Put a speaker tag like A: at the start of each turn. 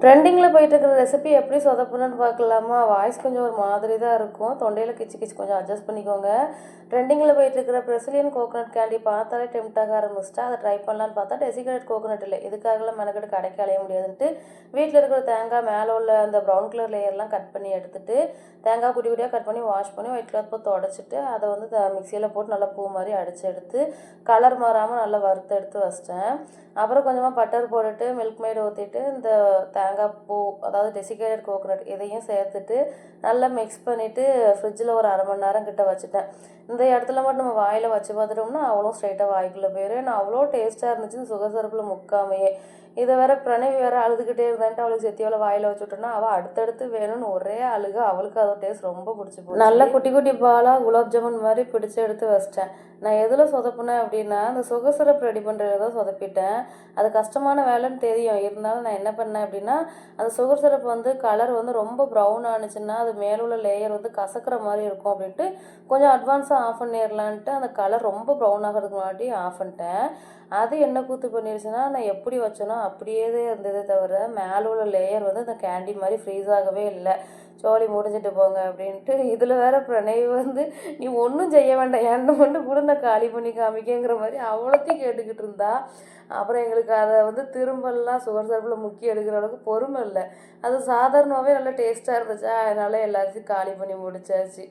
A: ட்ரெண்டிங்கில் போயிட்டுருக்கிற ரெசிபி எப்படி சொதப்புணுன்னு பார்க்கலாமா? வாய்ஸ் கொஞ்சம் ஒரு மாதிரி தான் இருக்கும். தொண்டையில் கிச்சு கிச்சு கொஞ்சம் அட்ஜஸ்ட் பண்ணிக்கோங்க. ட்ரெண்டிங்கில் போயிட்டுருக்கிற பிரசிலியன் கோகோனட் கேண்டி பார்த்தாலே டெம்ட் ஆக ஆரம்பிச்சிட்டா அதை ட்ரை பண்ணலான்னு பார்த்தா டெசிகேட்டட் கோகோனட் இல்லை. இதுக்காகலாம் மெனக்கெட்டு கடைக்கு அலைய முடியாதுன்ட்டு வீட்டில் இருக்கிற தேங்காய் மேலே உள்ள அந்த ப்ரௌன் கலர் லேயர்லாம் கட் பண்ணி எடுத்துட்டு தேங்காய் குட்டி குட்டியாக கட் பண்ணி வாஷ் பண்ணி ஒயிட் கிளாத் போட்டு உடச்சிட்டு அதை வந்து மிக்சியில் போட்டு நல்லா பூ மாதிரி அடித்து எடுத்து கலர் மாறாமல் நல்லா வறுத்து எடுத்து வச்சிட்டேன். அப்புறம் கொஞ்சமாக பட்டர் போட்டுட்டு மில்க் மேட் ஊற்றிட்டு இந்த தேங்காய் பூ அதாவது டெசிகேட்டட் கோகோனட் இதையும் சேர்த்துட்டு நல்லா மிக்ஸ் பண்ணிவிட்டு ஃப்ரிட்ஜில் ஒரு அரை மணி நேரம் கிட்ட வச்சுட்டேன். இந்த இடத்துல மட்டும் நம்ம வாயில் வச்சு பார்த்துட்டோம்னா அவ்வளோ ஸ்ட்ரைட்டாக வாய்க்குள்ளே போயிடும். நான் அவ்வளோ டேஸ்ட்டாக இருந்துச்சு இந்த சுகர் சிரப்பில் முக்காமையே. இதை வேற பிரணவி வேற அழுதுகிட்டே இருந்தான்ட்டு அவளுக்கு செத்தியோல வாயில் வச்சுட்டோன்னா அவள் அடுத்தடுத்து வேணும்னு ஒரே அழுக. அவளுக்கு அதோட டேஸ்ட் ரொம்ப பிடிச்சி போச்சு. நல்லா குட்டி குட்டி பாலாக குலாப் ஜாமுன் மாதிரி பிடிச்சி எடுத்து வச்சிட்டேன். நான் எதில் சொதப்புனேன் அப்படின்னா அந்த சுகர் சிரப் ரெடி பண்ணுறது தான் சொதப்பிட்டேன். அது கஷ்டமான வேலைன்னு தெரியும். இருந்தாலும் நான் என்ன பண்ணேன் அப்படின்னா அந்த சுகர் சிரப் வந்து கலர் வந்து ரொம்ப ப்ரௌன் ஆனிச்சுன்னா அது மேலே உள்ள லேயர் வந்து கசக்கிற மாதிரி இருக்கும் அப்படின்ட்டு கொஞ்சம் அட்வான்ஸாக ஆஃப் பண்ணிடலான்ட்டு அந்த கலர் ரொம்ப ப்ரௌன் ஆகிறதுக்கு முன்னாடி ஆஃப் பண்ணிட்டேன். அது என்ன கூத்து பண்ணிடுச்சுன்னா நான் எப்படி வச்சேனோ அப்படியே இருந்ததே தவிர மேலே உள்ள லேயர் வந்து அந்த கேண்டி மாதிரி ஃப்ரீஸ் ஆகவே இல்லை. சோழி முடிஞ்சிட்டு போங்க அப்படின்ட்டு இதில் வேற பிரணவி வந்து நீ ஒன்றும் செய்ய வேண்டாம் என்ன மட்டும் கூட நான் காலி பண்ணி காமிக்கங்கிற மாதிரி அவ்வளோத்தையும் கேட்டுக்கிட்டு இருந்தா. அப்புறம் எங்களுக்கு அதை வந்து திரும்பலாம் சுகர் சிரப்பில் முக்கி எடுக்கிற அளவுக்கு பொறுமை இல்லை. அது சாதாரணமாகவே நல்லா டேஸ்ட்டாக இருந்துச்சா அதனால எல்லாத்தையும் காலி பண்ணி முடிச்சாச்சு.